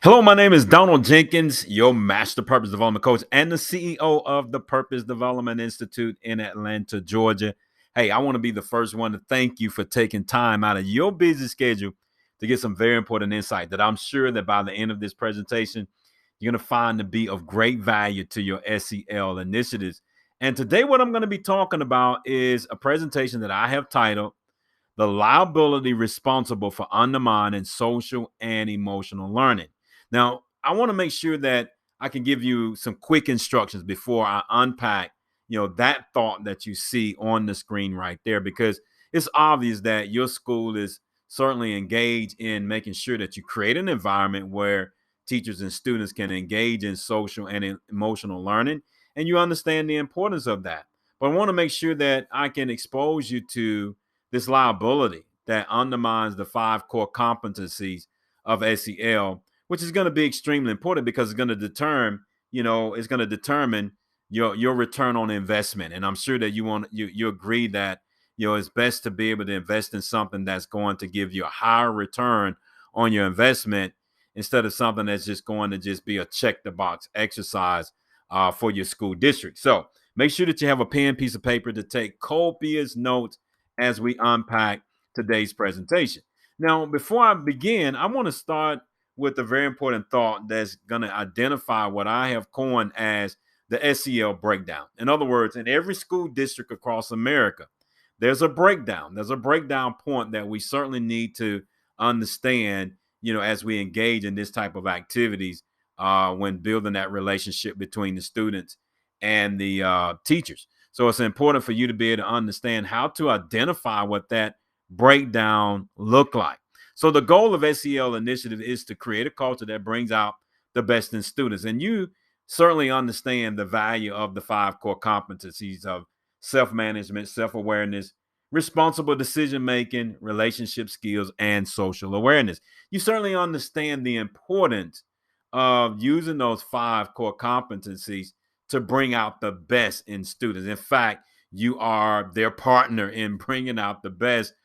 Hello, my name is Donald Jenkins, your Master Purpose Development Coach and the CEO of the Purpose Development Institute in Atlanta, Georgia. Hey, I want to be the first one to thank you for taking time out of your busy schedule to get some very important insight that I'm sure that by the end of this presentation, you're going to find to be of great value to your SEL initiatives. And today, what I'm going to be talking about is a presentation that I have titled The Liability Responsible for Undermining Social and Emotional Learning. Now, I want to make sure that I can give you some quick instructions before I unpack, that thought that you see on the screen right there, because it's obvious that your school is certainly engaged in making sure that you create an environment where teachers and students can engage in social and emotional learning, and you understand the importance of that. But I want to make sure that I can expose you to this liability that undermines the five core competencies of SEL, which is going to be extremely important because it's going to determine your return on investment. And I'm sure that you agree that it's best to be able to invest in something that's going to give you a higher return on your investment instead of something that's just going to just be a check the box exercise for your school district. So make sure that you have a pen, piece of paper to take copious notes as we unpack today's presentation. Now, before I begin, I want to start with a very important thought that's going to identify what I have coined as the SEL breakdown. In other words, in every school district across America, there's a breakdown. There's a breakdown point that we certainly need to understand, as we engage in this type of activities when building that relationship between the students and the teachers. So it's important for you to be able to understand how to identify what that breakdown look like. So the goal of SEL initiative is to create a culture that brings out the best in students. And you certainly understand the value of the five core competencies of self-management, self-awareness, responsible decision making, relationship skills, and social awareness. You certainly understand the importance of using those five core competencies to bring out the best in students. In fact, you are their partner in bringing out the best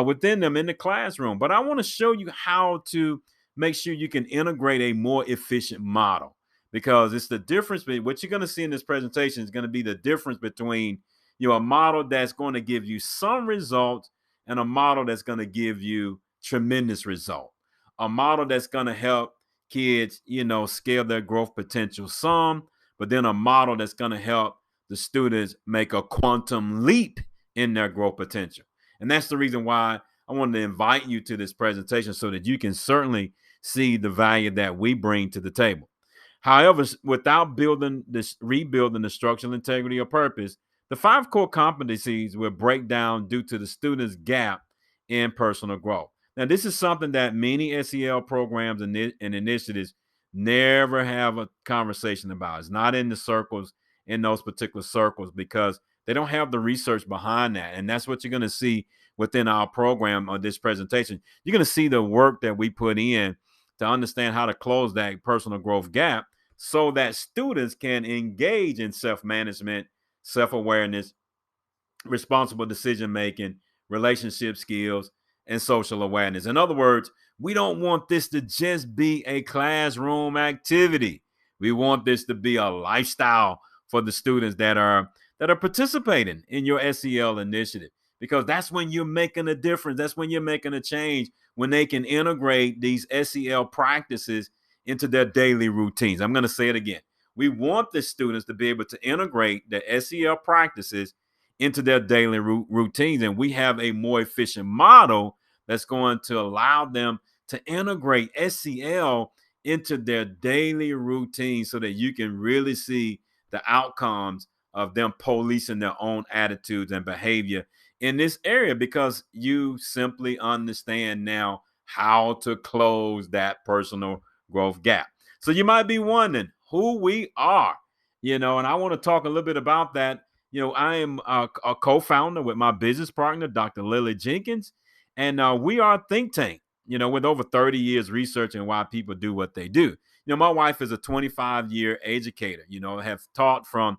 within them in the classroom. But I want to show you how to make sure you can integrate a more efficient model, because it's the difference between what you're going to see in this presentation is going to be the difference between a model that's going to give you some results and a model that's going to give you tremendous result. A model that's going to help kids, scale their growth potential some, but then a model that's going to help the students make a quantum leap in their growth potential. And that's the reason why I wanted to invite you to this presentation, so that you can certainly see the value that we bring to the table. However, without rebuilding the structural integrity or purpose, the five core competencies will break down due to the student's gap in personal growth. Now, this is something that many SEL programs and initiatives never have a conversation about. It's not in the circles, in those particular circles, because they don't have the research behind that. And that's what you're going to see within our program or this presentation. You're going to see the work that we put in to understand how to close that personal growth gap so that students can engage in self-management, self-awareness, responsible decision making, relationship skills, and social awareness. In other words, we don't want this to just be a classroom activity. We want this to be a lifestyle for the students that are participating in your SEL initiative, because that's when you're making a difference. That's when you're making a change, when they can integrate these SEL practices into their daily routines. I'm going to say it again. We want the students to be able to integrate the SEL practices into their daily routines. And we have a more efficient model that's going to allow them to integrate SEL into their daily routine, so that you can really see the outcomes of them policing their own attitudes and behavior in this area, because you simply understand now how to close that personal growth gap. So you might be wondering who we are, and I want to talk a little bit about that. I am a co-founder with my business partner, Dr. Lily Jenkins, and we are a think tank, with over 30 years researching why people do what they do. My wife is a 25-year educator, have taught from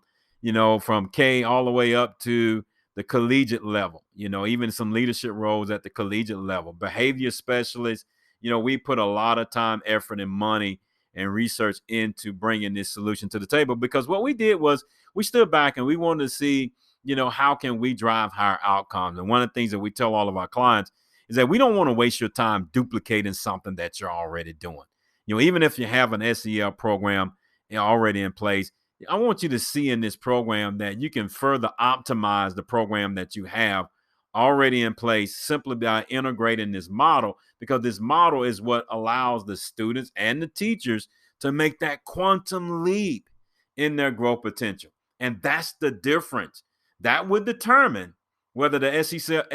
K all the way up to the collegiate level, even some leadership roles at the collegiate level, behavior specialist, we put a lot of time, effort, and money and research into bringing this solution to the table, because what we did was we stood back and we wanted to see, how can we drive higher outcomes. And one of the things that we tell all of our clients is that we don't want to waste your time duplicating something that you're already doing. Even if you have an SEL program already in place, I want you to see in this program that you can further optimize the program that you have already in place simply by integrating this model, because this model is what allows the students and the teachers to make that quantum leap in their growth potential. And that's the difference. That would determine whether the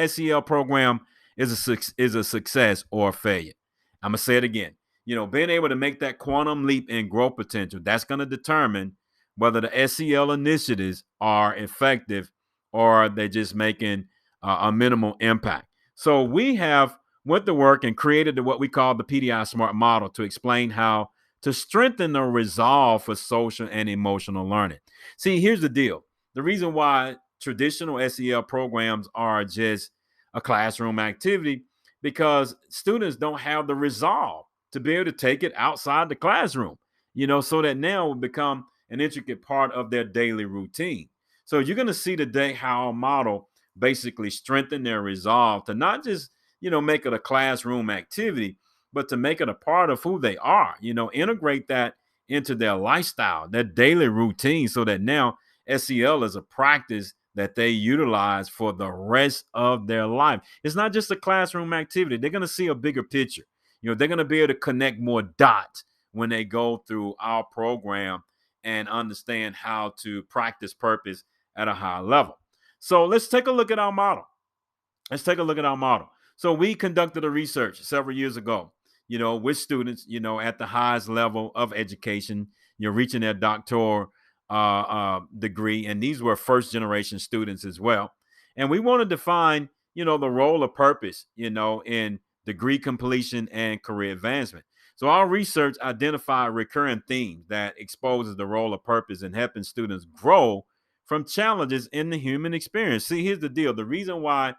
SEL program is a success or a failure. I'm going to say it again. Being able to make that quantum leap in growth potential, that's going to determine whether the SEL initiatives are effective or they're just making a minimal impact. So we have went to work and created what we call the PDI SMART model to explain how to strengthen the resolve for social and emotional learning. See, here's the deal. The reason why traditional SEL programs are just a classroom activity, because students don't have the resolve to be able to take it outside the classroom, so that now will become an intricate part of their daily routine. So you're going to see today how our model basically strengthen their resolve to not just, make it a classroom activity, but to make it a part of who they are, integrate that into their lifestyle, their daily routine, so that now SEL is a practice that they utilize for the rest of their life. It's not just a classroom activity. They're going to see a bigger picture. They're going to be able to connect more dots when they go through our program and understand how to practice purpose at a high level. So let's take a look at our model. So we conducted a research several years ago, with students, at the highest level of education, reaching their doctoral degree. And these were first generation students as well. And we wanted to find, the role of purpose, in degree completion and career advancement. So our research identified recurring themes that exposes the role of purpose in helping students grow from challenges in the human experience. See, here's the deal. The reason why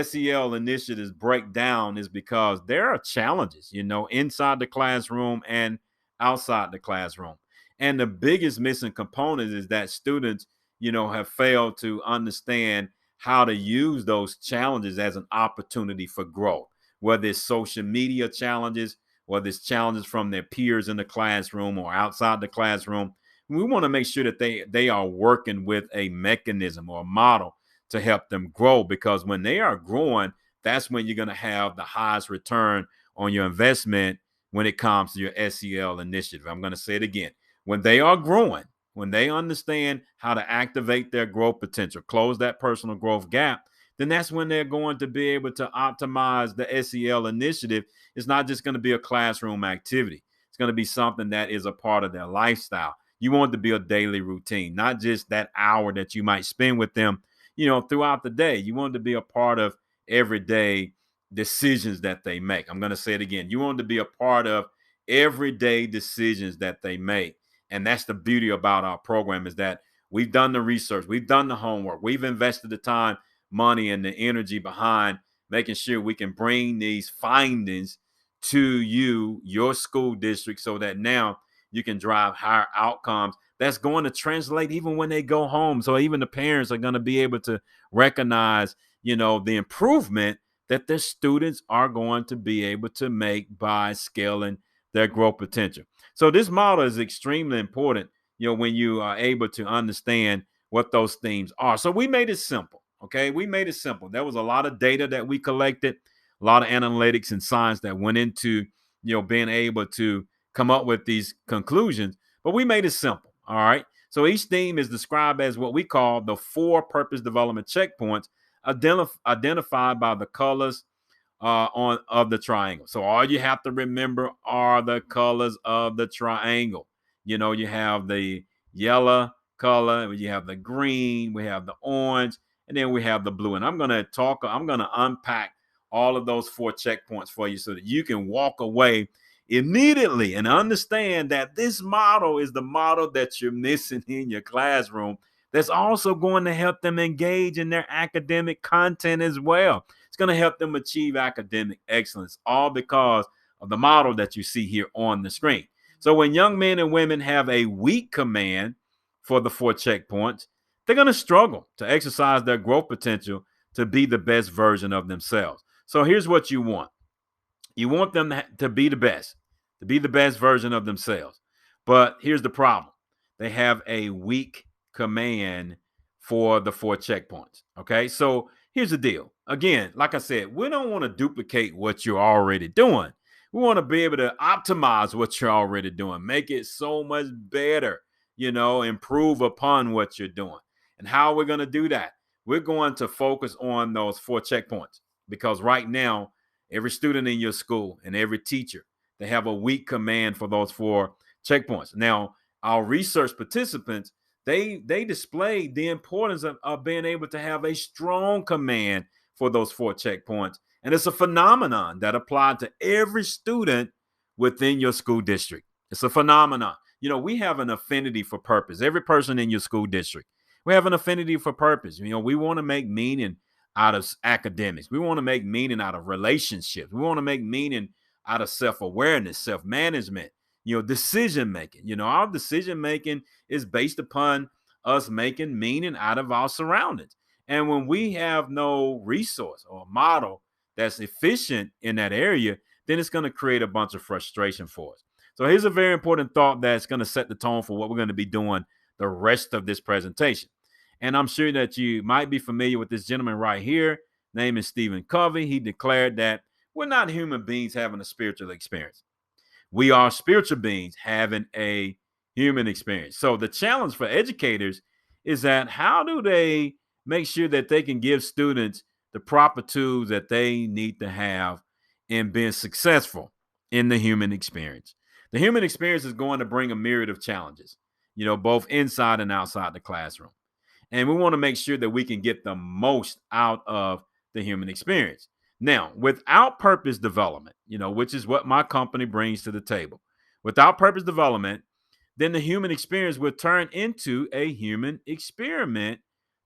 SEL initiatives break down is because there are challenges, inside the classroom and outside the classroom. And the biggest missing component is that students, have failed to understand how to use those challenges as an opportunity for growth, whether it's social media challenges, whether it's challenges from their peers in the classroom or outside the classroom. We want to make sure that they are working with a mechanism or a model to help them grow, because when they are growing, that's when you're going to have the highest return on your investment when it comes to your SEL initiative. I'm going to say it again. When they are growing, when they understand how to activate their growth potential, close that personal growth gap, then that's when they're going to be able to optimize the SEL initiative. It's not just going to be a classroom activity. It's going to be something that is a part of their lifestyle. You want it to be a daily routine, not just that hour that you might spend with them, throughout the day. You want it to be a part of everyday decisions that they make. I'm going to say it again. You want it to be a part of everyday decisions that they make. And that's the beauty about our program, is that we've done the research, we've done the homework, we've invested the time, money, and the energy behind making sure we can bring these findings to you, your school district, so that now you can drive higher outcomes that's going to translate even when they go home. So even the parents are going to be able to recognize, the improvement that their students are going to be able to make by scaling their growth potential. So this model is extremely important, when you are able to understand what those themes are. So we made it simple. Okay. We made it simple. There was a lot of data that we collected, a lot of analytics and science that went into, being able to come up with these conclusions, but we made it simple. All right. So each theme is described as what we call the 4 purpose development checkpoints, identified by the colors of the triangle. So all you have to remember are the colors of the triangle. You have the yellow color, you have the green, we have the orange, and then we have the blue. And I'm going to unpack all of those 4 checkpoints for you so that you can walk away immediately and understand that this model is the model that you're missing in your classroom, that's also going to help them engage in their academic content as well. It's going to help them achieve academic excellence, all because of the model that you see here on the screen. So when young men and women have a weak command for the 4 checkpoints, they're going to struggle to exercise their growth potential to be the best version of themselves. So here's what you want. You want them to be the best version of themselves. But here's the problem. They have a weak command for the 4 checkpoints. Okay. So here's the deal. Again, like I said, we don't want to duplicate what you're already doing. We want to be able to optimize what you're already doing, make it so much better, improve upon what you're doing. And how we're going to do that? We're going to focus on those 4 checkpoints because right now, every student in your school and every teacher, they have a weak command for those 4 checkpoints. Now, our research participants, they displayed the importance of being able to have a strong command for those 4 checkpoints. And it's a phenomenon that applied to every student within your school district. It's a phenomenon. We have an affinity for purpose. Every person in your school district, we have an affinity for purpose. We want to make meaning out of academics. We want to make meaning out of relationships. We want to make meaning out of self-awareness, self-management, decision making. Our decision making is based upon us making meaning out of our surroundings. And when we have no resource or model that's efficient in that area, then it's going to create a bunch of frustration for us. So here's a very important thought that's going to set the tone for what we're going to be doing the rest of this presentation. And I'm sure that you might be familiar with this gentleman right here. Name is Stephen Covey. He declared that we're not human beings having a spiritual experience. We are spiritual beings having a human experience. So the challenge for educators is that how do they make sure that they can give students the proper tools that they need to have in being successful in the human experience? The human experience is going to bring a myriad of challenges, both inside and outside the classroom. And we want to make sure that we can get the most out of the human experience. Now, without purpose development, which is what my company brings to the table, without purpose development, then the human experience will turn into a human experiment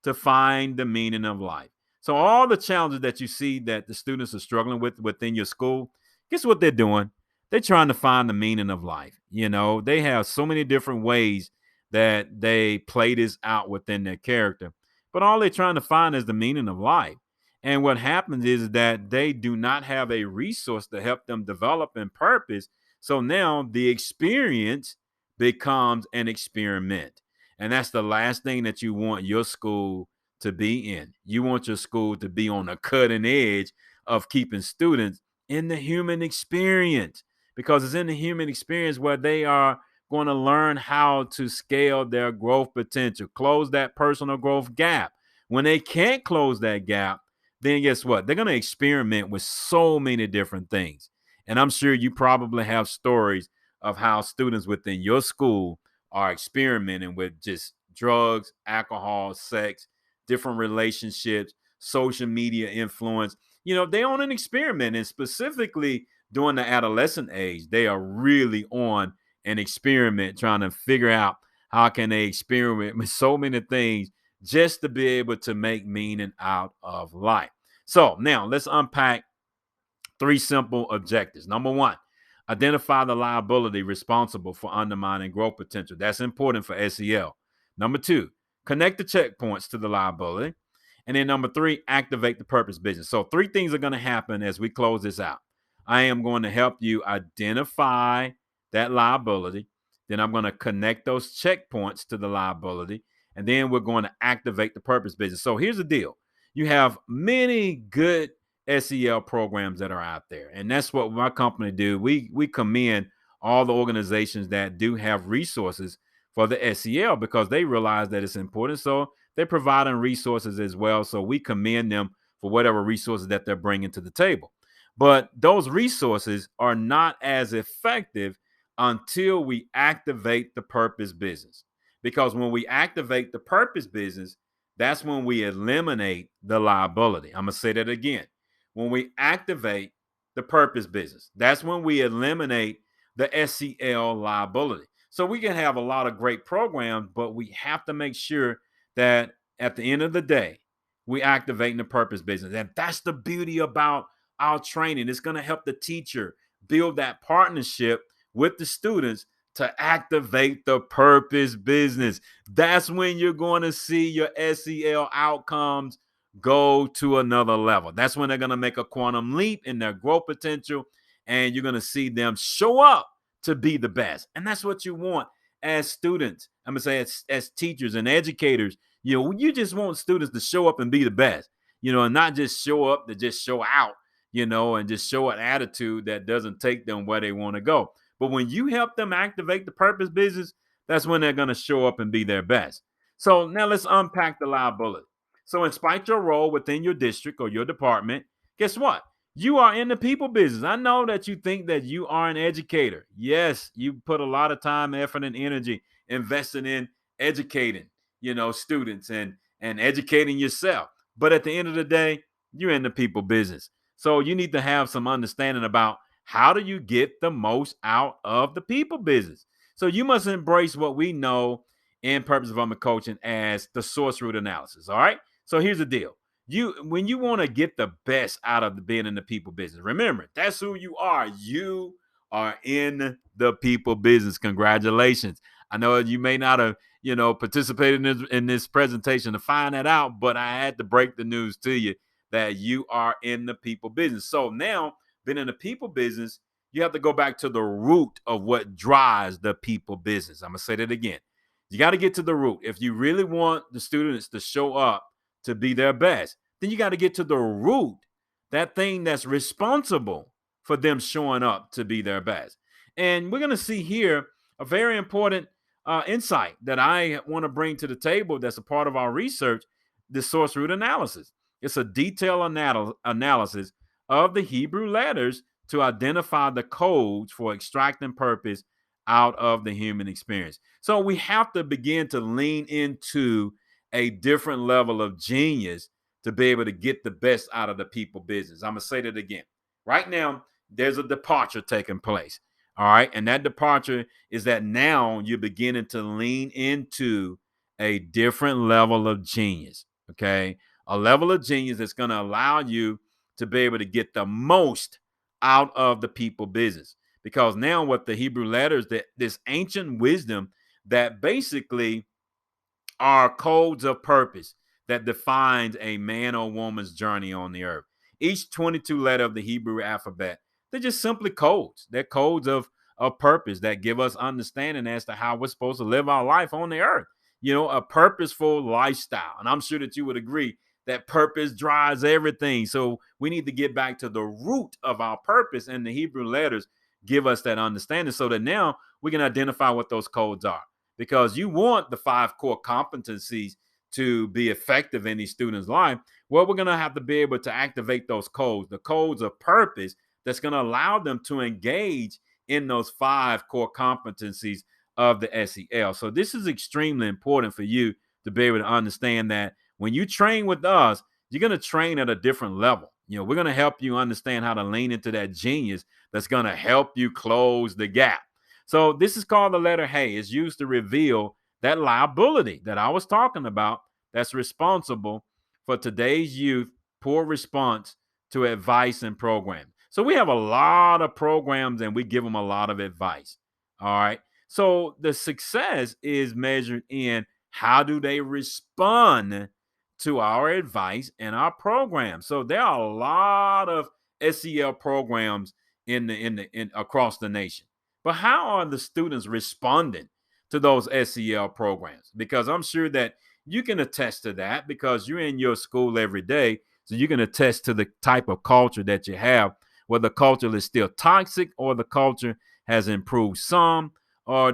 to find the meaning of life. So all the challenges that you see that the students are struggling with within your school, guess what they're doing? They're trying to find the meaning of life. They have so many different ways that they play this out within their character, but all they're trying to find is the meaning of life. And what happens is that they do not have a resource to help them develop in purpose. So now the experience becomes an experiment. And that's the last thing that you want your school to be in. You want your school to be on the cutting edge of keeping students in the human experience, because it's in the human experience where they are going to learn how to scale their growth potential, close that personal growth gap. When they can't close that gap, then guess what? They're going to experiment with so many different things. And I'm sure you probably have stories of how students within your school are experimenting with just drugs, alcohol, sex, different relationships, social media influence. They're on an experiment, and specifically during the adolescent age, they are really on an experiment trying to figure out how can they experiment with so many things just to be able to make meaning out of life. So now let's unpack 3 simple objectives. Number 1, identify the liability responsible for undermining growth potential. That's important for SEL. Number 2, connect the checkpoints to the liability. And then number 3, activate the purpose business. So 3 things are going to happen as we close this out. I am going to help you identify that liability. Then I'm going to connect those checkpoints to the liability. And then we're going to activate the purpose business. So here's the deal. You have many good SEL programs that are out there. And that's what my company do. We commend all the organizations that do have resources for the SEL because they realize that it's important. So they're providing resources as well. So we commend them for whatever resources that they're bringing to the table. But those resources are not as effective until we activate the purpose business. Because when we activate the purpose business, that's when we eliminate the liability. I'm going to say that again. When we activate the purpose business, that's when we eliminate the SEL liability. So we can have a lot of great programs, but we have to make sure that at the end of the day, we activate the purpose business. And that's the beauty about our training. It's going to help the teacher build that partnership with the students to activate the purpose business. That's when you're going to see your SEL outcomes go to another level. That's when they're going to make a quantum leap in their growth potential, and you're going to see them show up to be the best. And that's what you want as students. I'm going to say as teachers and educators. You just want students to show up and be the best, and not just show up to just show out, and just show an attitude that doesn't take them where they want to go. But when you help them activate the purpose business, that's when they're going to show up and be their best. So now let's unpack the liability. So, despite your role within your district or your department, guess what? You are in the people business. I know that you think that you are an educator. Yes, you put a lot of time, effort, and energy invested in educating, students and educating yourself. But at the end of the day, you're in the people business. So you need to have some understanding about how do you get the most out of the people business. So you must embrace what we know in purpose development coaching as the source root analysis. All right. So here's the deal. When you want to get the best out of being in the people business, remember, that's who you are. You are in the people business. Congratulations. I know you may not have, participated in this presentation to find that out, but I had to break the news to you that you are in the people business. So now, being in the people business, you have to go back to the root of what drives the people business. I'm going to say that again. You got to get to the root. If you really want the students to show up to be their best, then you got to get to the root, that thing that's responsible for them showing up to be their best. And we're going to see here a very important insight that I want to bring to the table that's a part of our research, the source root analysis. It's a detailed analysis of the Hebrew letters to identify the codes for extracting purpose out of the human experience. So we have to begin to lean into a different level of genius to be able to get the best out of the people business. I'm going to say that again. Right now, there's a departure taking place. All right. And that departure is that now you're beginning to lean into a different level of genius. Okay. A level of genius that's going to allow you to be able to get the most out of the people business. Because now what the Hebrew letters, that this ancient wisdom that basically are codes of purpose that defines a man or woman's journey on the earth. Each 22 letter of the Hebrew alphabet, they're just simply codes. They're codes of purpose that give us understanding as to how we're supposed to live our life on the earth. A purposeful lifestyle. And I'm sure that you would agree that purpose drives everything. So we need to get back to the root of our purpose, and the Hebrew letters give us that understanding so that now we can identify what those codes are. Because you want the 5 core competencies to be effective in these students' life. Well, we're going to have to be able to activate those codes, the codes of purpose that's going to allow them to engage in those 5 core competencies of the SEL. So this is extremely important for you to be able to understand that when you train with us, you're going to train at a different level. We're going to help you understand how to lean into that genius that's going to help you close the gap. So this is called the letter Hey. It's used to reveal that liability that I was talking about that's responsible for today's youth poor response to advice and program. So we have a lot of programs and we give them a lot of advice. All right. So the success is measured in how do they respond to our advice and our program. So there are a lot of SEL programs in across the nation. But how are the students responding to those SEL programs? Because I'm sure that you can attest to that because you're in your school every day. So you can attest to the type of culture that you have, whether the culture is still toxic or the culture has improved some, or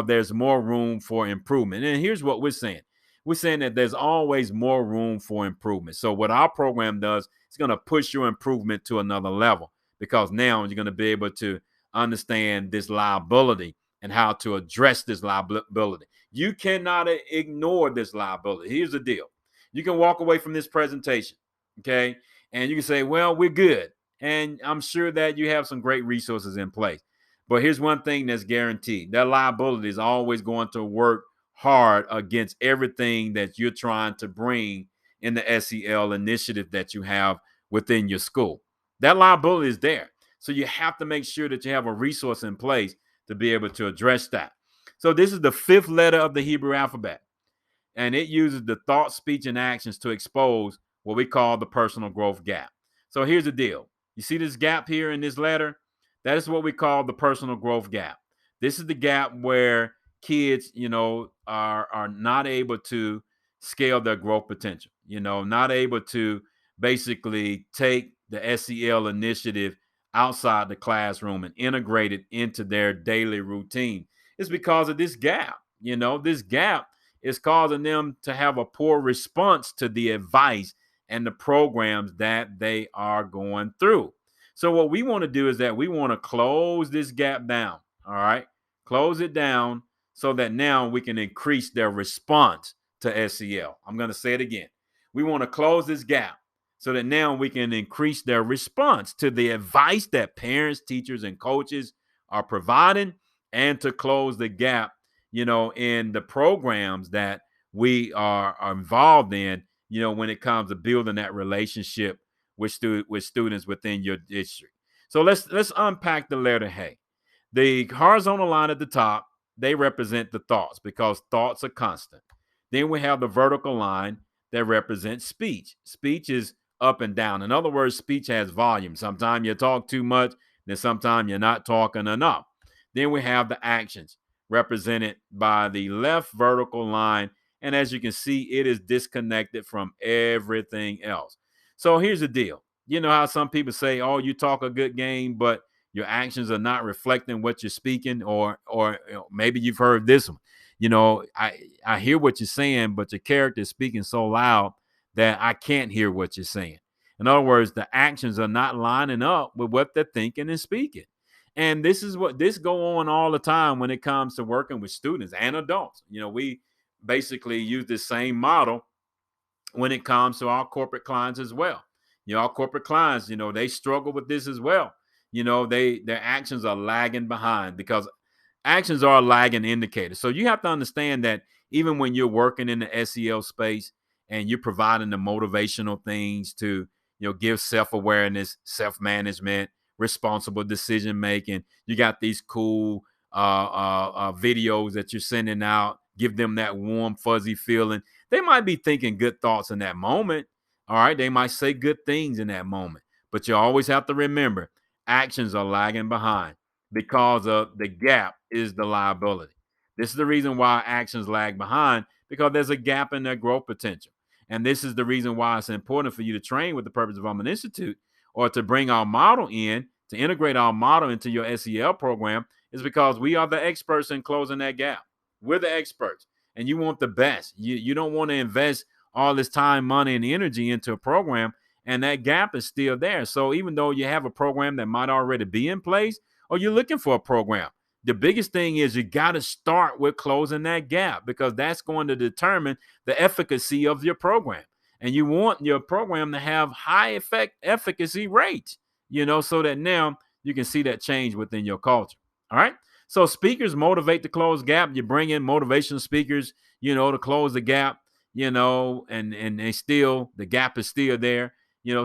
there's more room for improvement. And here's what we're saying. We're saying that there's always more room for improvement. So what our program does, it's going to push your improvement to another level because now you're going to be able to understand this liability and how to address this liability. You cannot ignore this liability. Here's the deal. You can walk away from this presentation, okay? And you can say, well, we're good. And I'm sure that you have some great resources in place. But here's one thing that's guaranteed. That liability is always going to work hard against everything that you're trying to bring in the SEL initiative that you have within your school. That liability is there. So you have to make sure that you have a resource in place to be able to address that. So this is the fifth letter of the Hebrew alphabet, and it uses the thought, speech, and actions to expose what we call the personal growth gap. So here's the deal. You see this gap here in this letter? That is what we call the personal growth gap. This is the gap where kids, are not able to scale their growth potential, not able to basically take the SEL initiative outside the classroom and integrate it into their daily routine. It's because of this gap. This gap is causing them to have a poor response to the advice and the programs that they are going through. So what we want to do is that we want to close this gap down. All right. Close it down so that now we can increase their response to SEL. I'm going to say it again. We want to close this gap so that now we can increase their response to the advice that parents, teachers, and coaches are providing, and to close the gap, in the programs that we are involved in, when it comes to building that relationship with students within your district. So let's unpack the letter Hey. The horizontal line at the top, they represent the thoughts because thoughts are constant. Then we have the vertical line that represents speech. Speech is up and down. In other words, speech has volume. Sometimes you talk too much, then sometimes you're not talking enough. Then we have the actions represented by the left vertical line. And as you can see, it is disconnected from everything else. So here's the deal. You know how some people say, oh, you talk a good game, but your actions are not reflecting what you're speaking, or maybe you've heard this one. I hear what you're saying, but your character is speaking so loud that I can't hear what you're saying. In other words, the actions are not lining up with what they're thinking and speaking. And this go on all the time when it comes to working with students and adults. We basically use this same model when it comes to our corporate clients as well. Our corporate clients, they struggle with this as well. Their actions are lagging behind because actions are a lagging indicator. So you have to understand that even when you're working in the SEL space and you're providing the motivational things to, give self-awareness, self-management, responsible decision making, you got these cool videos that you're sending out, give them that warm, fuzzy feeling. They might be thinking good thoughts in that moment. All right. They might say good things in that moment, but you always have to remember actions are lagging behind because of the gap is the liability. This is the reason why actions lag behind, because there's a gap in their growth potential. And this is the reason why it's important for you to train with the Purpose Development Institute, or to bring our model in, to integrate our model into your SEL program, is because we are the experts in closing that gap. We're the experts, and you want the best. You don't want to invest all this time, money, and energy into a program, and that gap is still there. So even though you have a program that might already be in place, or you're looking for a program, the biggest thing is you got to start with closing that gap, because that's going to determine the efficacy of your program. And you want your program to have high efficacy rates, so that now you can see that change within your culture. All right. So speakers motivate to close gap. You bring in motivational speakers, to close the gap, and they still, the gap is still there.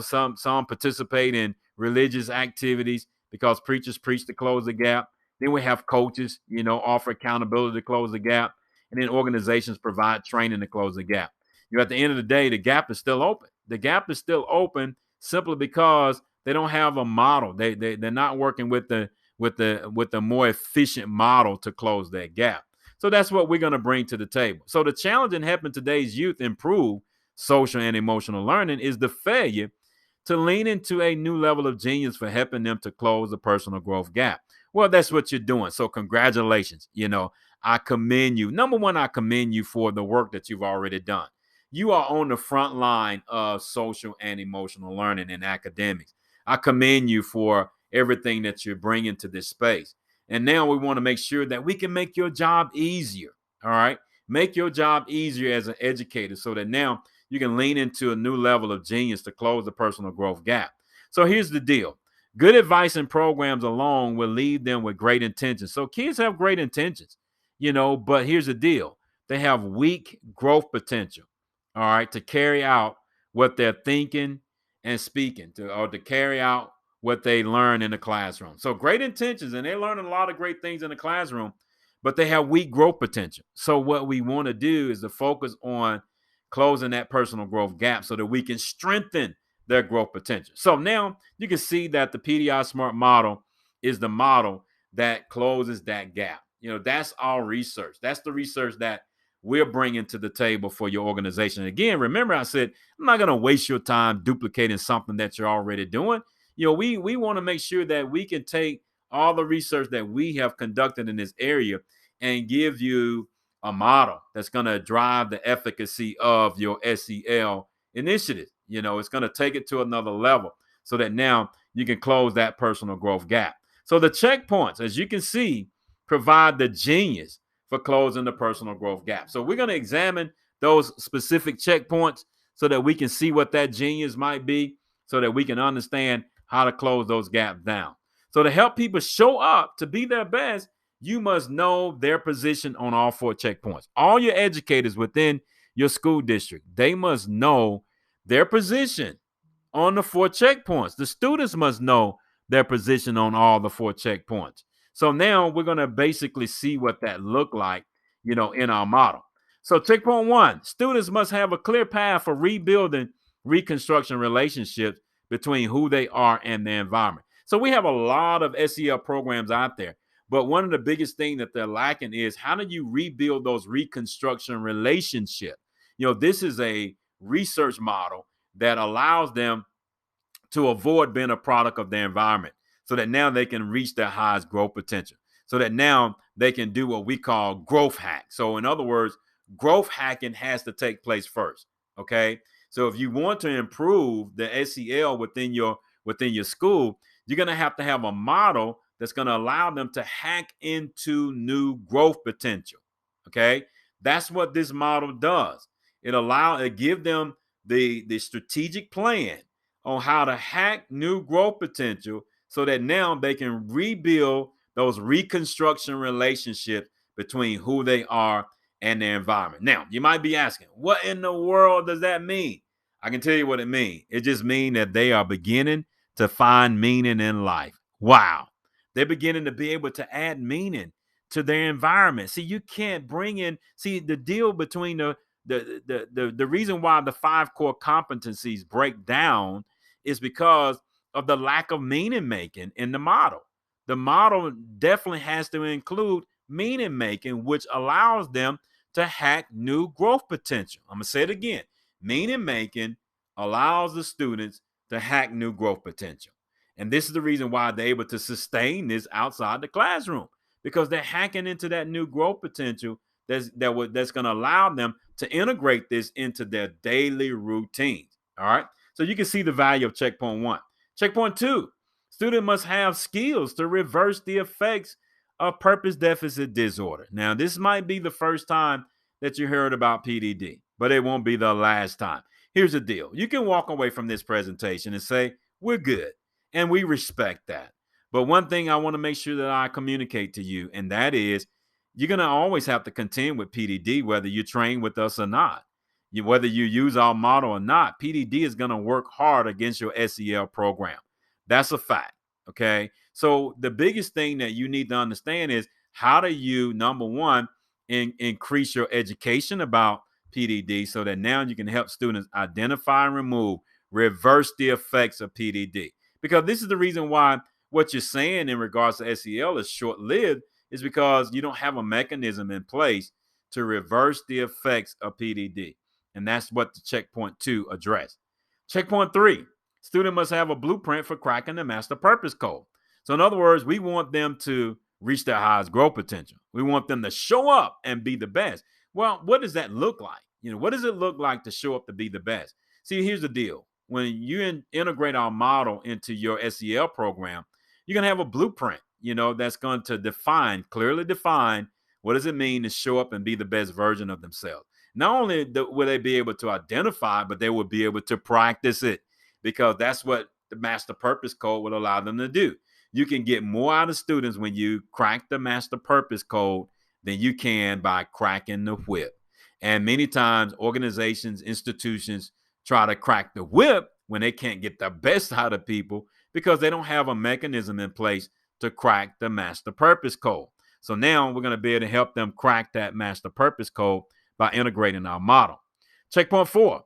Some participate in religious activities because preachers preach to close the gap. Then we have coaches, offer accountability to close the gap. And then organizations provide training to close the gap. At the end of the day, the gap is still open. The gap is still open simply because they don't have a model. They're not working with the more efficient model to close that gap. So that's what we're going to bring to the table. So the challenge in helping today's youth improve social and emotional learning is the failure to lean into a new level of genius for helping them to close the personal growth gap. Well, that's what you're doing. So congratulations. I commend you. Number one, I commend you for the work that you've already done. You are on the front line of social and emotional learning in academics. I commend you for everything that you're bringing to this space. And now we want to make sure that we can make your job easier. All right. Make your job easier as an educator so that now you can lean into a new level of genius to close the personal growth gap. So here's the deal. Good advice and programs alone will leave them with great intentions. So kids have great intentions, but here's the deal. They have weak growth potential, all right, to carry out what they're thinking and speaking, to carry out what they learn in the classroom. So great intentions, and they're learning a lot of great things in the classroom, but they have weak growth potential. So what we want to do is to focus on closing that personal growth gap so that we can strengthen their growth potential. So now you can see that the PDI SMART model is the model that closes that gap. That's our research. That's the research that we're bringing to the table for your organization. Again, remember I said, I'm not going to waste your time duplicating something that you're already doing. We want to make sure that we can take all the research that we have conducted in this area and give you a model that's going to drive the efficacy of your SEL initiative. It's going to take it to another level so that now you can close that personal growth gap. So the checkpoints, as you can see, provide the genius for closing the personal growth gap. So we're going to examine those specific checkpoints so that we can see what that genius might be, so that we can understand how to close those gaps down. So to help people show up to be their best, you must know their position on all 4 checkpoints. All your educators within your school district, they must know their position on the 4 checkpoints. The students must know their position on all the 4 checkpoints. So now we're going to basically see what that look like, in our model. So checkpoint 1, students must have a clear path for rebuilding reconstruction relationships between who they are and their environment. So we have a lot of SEL programs out there, but one of the biggest things that they're lacking is how do you rebuild those reconstruction relationships? This is a research model that allows them to avoid being a product of their environment so that now they can reach their highest growth potential, so that now they can do what we call growth hack. So in other words, growth hacking has to take place first. Okay. So if you want to improve the SEL within your school, you're going to have a model that's going to allow them to hack into new growth potential. Okay. That's what this model does. It gives them the strategic plan on how to hack new growth potential so that now they can rebuild those reconstruction relationships between who they are and their environment. Now, you might be asking, what in the world does that mean? I can tell you what it means. It just means that they are beginning to find meaning in life. Wow. They're beginning to be able to add meaning to their environment. See, you can't bring in, the deal between the reason why the 5 core competencies break down is because of the lack of meaning making in the model. The model definitely has to include meaning making, which allows them to hack new growth potential. I'm going to say it again. Meaning making allows the students to hack new growth potential. And this is the reason why they're able to sustain this outside the classroom, because they're hacking into that new growth potential that's going to allow them to integrate this into their daily routines. All right. So you can see the value of checkpoint 1. Checkpoint 2, student must have skills to reverse the effects of purpose deficit disorder. Now, this might be the first time that you heard about PDD, but it won't be the last time. Here's the deal. You can walk away from this presentation and say, we're good, and we respect that. But one thing I want to make sure that I communicate to you, and that is you're going to always have to contend with PDD, whether you train with us or not. Whether you use our model or not, PDD is going to work hard against your SEL program. That's a fact. Okay. So the biggest thing that you need to understand is how do you, number one, increase your education about PDD so that now you can help students identify and reverse the effects of PDD. Because this is the reason why what you're saying in regards to SEL is short-lived, is because you don't have a mechanism in place to reverse the effects of PDD. And that's what the checkpoint 2 addressed. Checkpoint 3, student must have a blueprint for cracking the master purpose code. So in other words, we want them to reach their highest growth potential. We want them to show up and be the best. Well, what does that look like? What does it look like to show up to be the best? See, here's the deal. When you integrate our model into your SEL program, you're going to have a blueprint, that's going to clearly define what does it mean to show up and be the best version of themselves. Not only will they be able to identify, but they will be able to practice it, because that's what the master purpose code will allow them to do. You can get more out of students when you crack the master purpose code than you can by cracking the whip. And many times organizations, institutions try to crack the whip when they can't get the best out of people because they don't have a mechanism in place to crack the master purpose code. So now we're going to be able to help them crack that master purpose code by integrating our model. Checkpoint 4,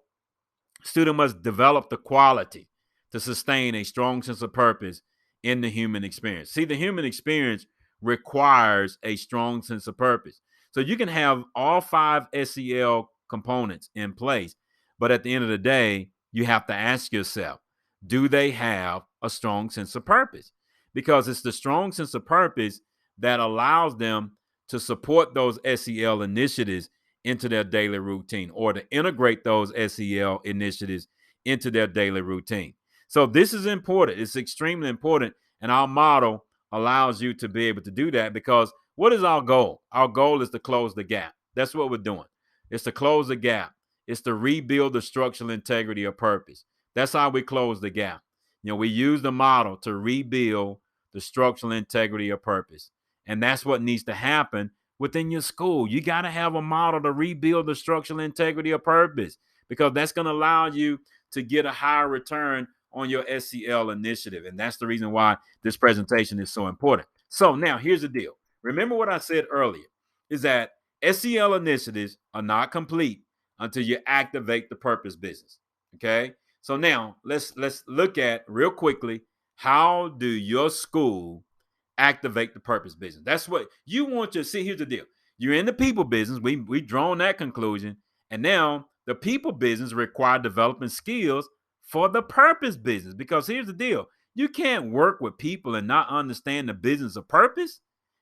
student must develop the quality to sustain a strong sense of purpose in the human experience. See, the human experience requires a strong sense of purpose. So you can have all 5 SEL components in place, but at the end of the day, you have to ask yourself, do they have a strong sense of purpose? Because it's the strong sense of purpose that allows them to support those SEL initiatives into their daily routine, or to integrate those SEL initiatives into their daily routine. So this is important. It's extremely important. And our model allows you to be able to do that, because what is our goal? Our goal is to close the gap. That's what we're doing. It's to close the gap. It's to rebuild the structural integrity of purpose. That's how we close the gap. We use the model to rebuild the structural integrity of purpose. And that's what needs to happen within your school. You got to have a model to rebuild the structural integrity of purpose, because that's going to allow you to get a higher return on your SEL initiative. And that's the reason why this presentation is so important. So now here's the deal. Remember what I said earlier, is that SEL initiatives are not complete until you activate the purpose business. Okay. So now let's look at real quickly, how do your school activate the purpose business? That's what you want to see. Here's the deal. You're in the people business. We drawn that conclusion. And now the people business require developing skills for the purpose business. Because here's the deal. You can't work with people and not understand the business of purpose.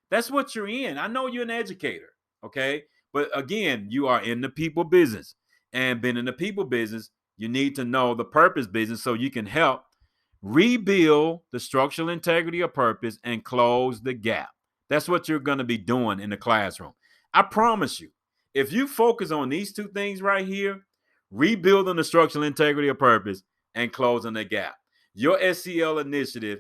That's what you're in. I know you're an educator, okay? But again, you are in the people business. And being in the people business, you need to know the purpose business so you can help rebuild the structural integrity of purpose and close the gap. That's what you're going to be doing in the classroom. I promise you, if you focus on these 2 things right here, rebuilding the structural integrity of purpose and closing the gap, your SEL initiative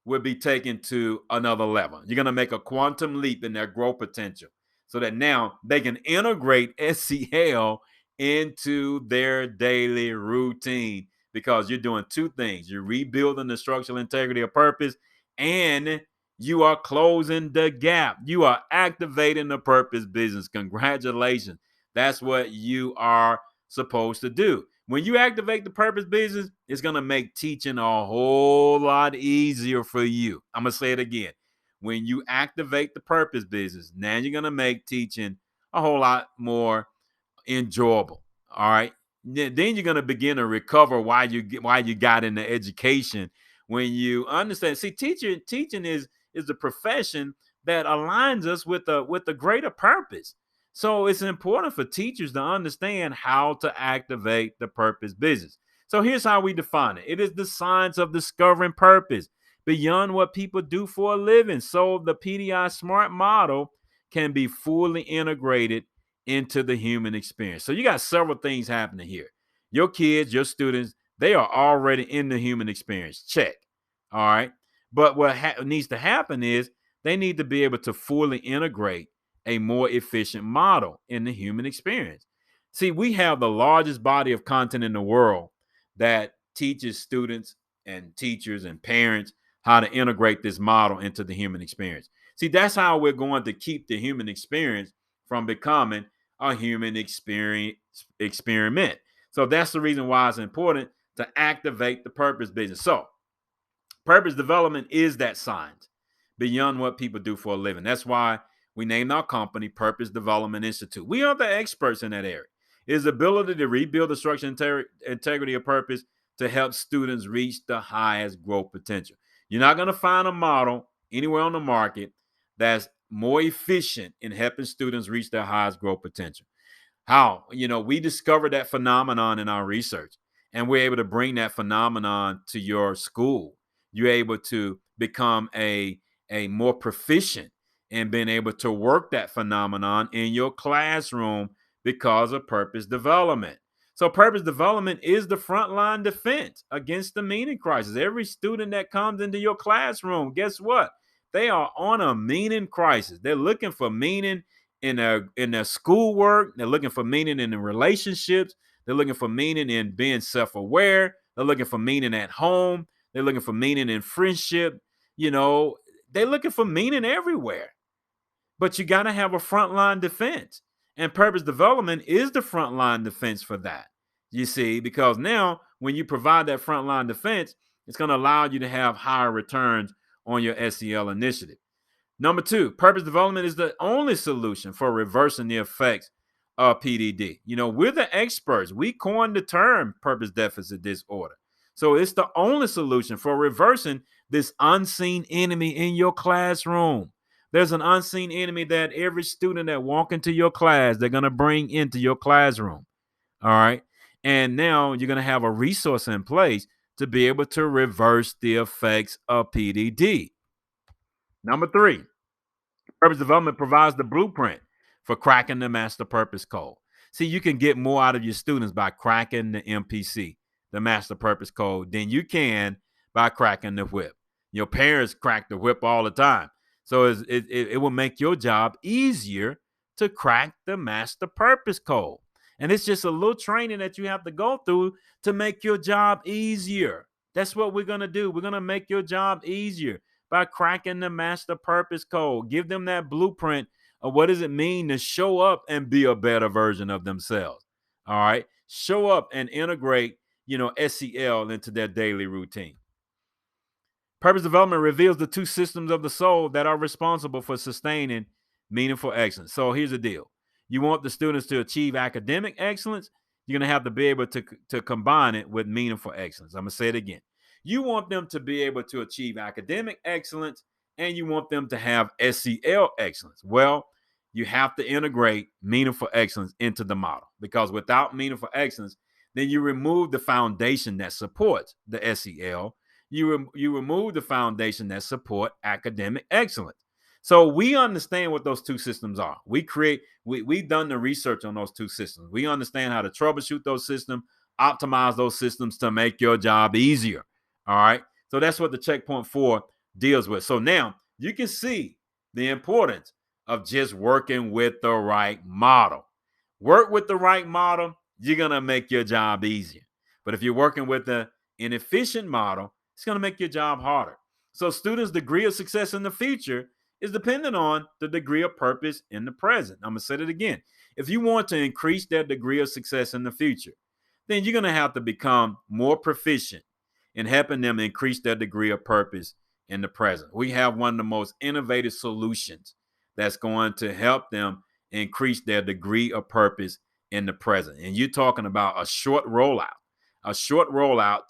will be taken to another level. You're going to make a quantum leap in their growth potential, so that now they can integrate SEL into their daily routine, because you're doing 2 things. You're rebuilding the structural integrity of purpose, and you are closing the gap. You are activating the purpose business. Congratulations. That's what you are supposed to do. When you activate the purpose business, it's going to make teaching a whole lot easier for you. I'm going to say it again. When you activate the purpose business, now you're going to make teaching a whole lot more enjoyable. All right. Then you're going to begin to recover why you got into education, when you understand. See, teaching is the profession that aligns us with the greater purpose. So it's important for teachers to understand how to activate the purpose business. So here's how we define it. It is the science of discovering purpose beyond what people do for a living, so the PDI SMART model can be fully integrated into the human experience. So you got several things happening here. Your kids, your students, they are already in the human experience. Check. All right. But what needs to happen is they need to be able to fully integrate a more efficient model in the human experience. See, we have the largest body of content in the world that teaches students and teachers and parents how to integrate this model into the human experience. See, that's how we're going to keep the human experience from becoming a human experience experiment. So that's the reason why it's important to activate the purpose business. So purpose development is that science beyond what people do for a living. That's why we named our company Purpose Development Institute. We are the experts in that area. It is the ability to rebuild the structural integrity of purpose to help students reach the highest growth potential. You're not going to find a model anywhere on the market that's more efficient in helping students reach their highest growth potential. How? We discovered that phenomenon in our research, and we're able to bring that phenomenon to your school. You're able to become a more proficient in being able to work that phenomenon in your classroom because of purpose development. So purpose development is the frontline defense against the meaning crisis. Every student that comes into your classroom, guess what? They are on a meaning crisis. They're looking for meaning in their schoolwork. They're looking for meaning in their relationships. They're looking for meaning in being self-aware. They're looking for meaning at home. They're looking for meaning in friendship. You know, they're looking for meaning everywhere. But you got to have a frontline defense. And purpose development is the frontline defense for that. You see, because now when you provide that frontline defense, it's going to allow you to have higher returns on your SEL initiative. Number two, purpose development is the only solution for reversing the effects of PDD. You know, we're the experts. We coined the term purpose deficit disorder. So it's the only solution for reversing this unseen enemy in your classroom. There's an unseen enemy that every student that walk into your class, they're going to bring into your classroom. All right. And now you're going to have a resource in place to be able to reverse the effects of PDD. Number three, purpose development provides the blueprint for cracking the master purpose code. See, you can get more out of your students by cracking the MPC, the master purpose code, than you can by cracking the whip. Your parents crack the whip all the time. So it will make your job easier to crack the master purpose code. And it's just a little training that you have to go through to make your job easier. That's what we're going to do. We're going to make your job easier by cracking the master purpose code. Give them that blueprint of what does it mean to show up and be a better version of themselves. All right. Show up and integrate, SEL into their daily routine. Purpose development reveals the two systems of the soul that are responsible for sustaining meaningful excellence. So here's the deal. You want the students to achieve academic excellence, you're going to have to be able to combine it with meaningful excellence. I'm going to say it again. You want them to be able to achieve academic excellence, and you want them to have SEL excellence. Well, you have to integrate meaningful excellence into the model, because without meaningful excellence, then you remove the foundation that supports the SEL. You remove the foundation that support academic excellence. So we understand what those two systems are. We've done the research on those two systems. We understand how to troubleshoot those systems, optimize those systems to make your job easier. All right. So that's what the checkpoint 4 deals with. So now you can see the importance of just working with the right model. Work with the right model, you're going to make your job easier. But if you're working with an inefficient model, it's going to make your job harder. So students' degree of success in the future is dependent on the degree of purpose in the present. I'm going to say it again. If you want to increase their degree of success in the future, then you're going to have to become more proficient in helping them increase their degree of purpose in the present. We have one of the most innovative solutions that's going to help them increase their degree of purpose in the present. And you're talking about a short rollout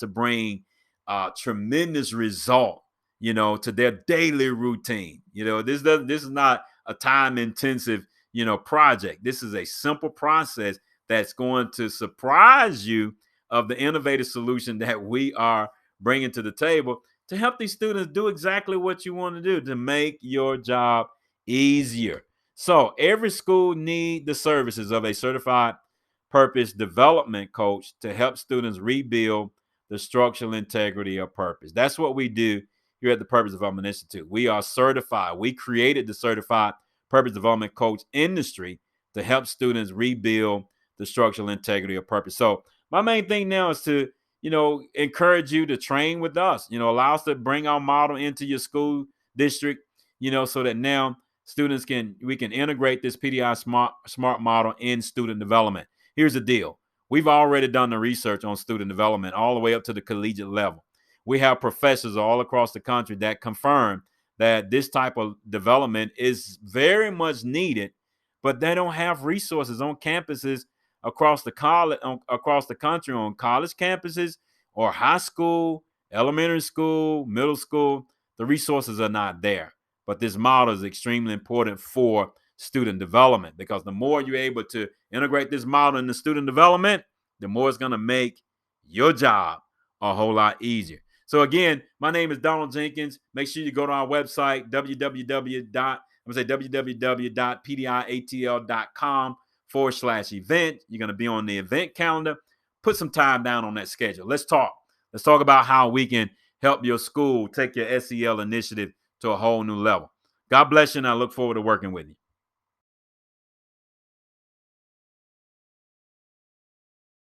to bring tremendous result, to their daily routine. This is not a time-intensive, project. This is a simple process that's going to surprise you of the innovative solution that we are bringing to the table to help these students do exactly what you want to do to make your job easier. So every school needs the services of a certified purpose development coach to help students rebuild the structural integrity of purpose. That's what we do here at the Purpose Development Institute. We are certified. We created the certified purpose development coach industry to help students rebuild the structural integrity of purpose. So my main thing now is to, encourage you to train with us, allow us to bring our model into your school district, so that now students we can integrate this PDI smart model in student development. Here's the deal. We've already done the research on student development all the way up to the collegiate level. We have professors all across the country that confirm that this type of development is very much needed, but they don't have resources on campuses across the country, on college campuses or high school, elementary school, middle school. The resources are not there. But this model is extremely important for student development, because the more you're able to integrate this model into student development, the more it's going to make your job a whole lot easier. So again, my name is Donald Jenkins. Make sure you go to our website, www.pdiatl.com/event. You're going to be on the event calendar. Put some time down on that schedule. Let's talk. Let's talk about how we can help your school take your SEL initiative to a whole new level. God bless you, and I look forward to working with you.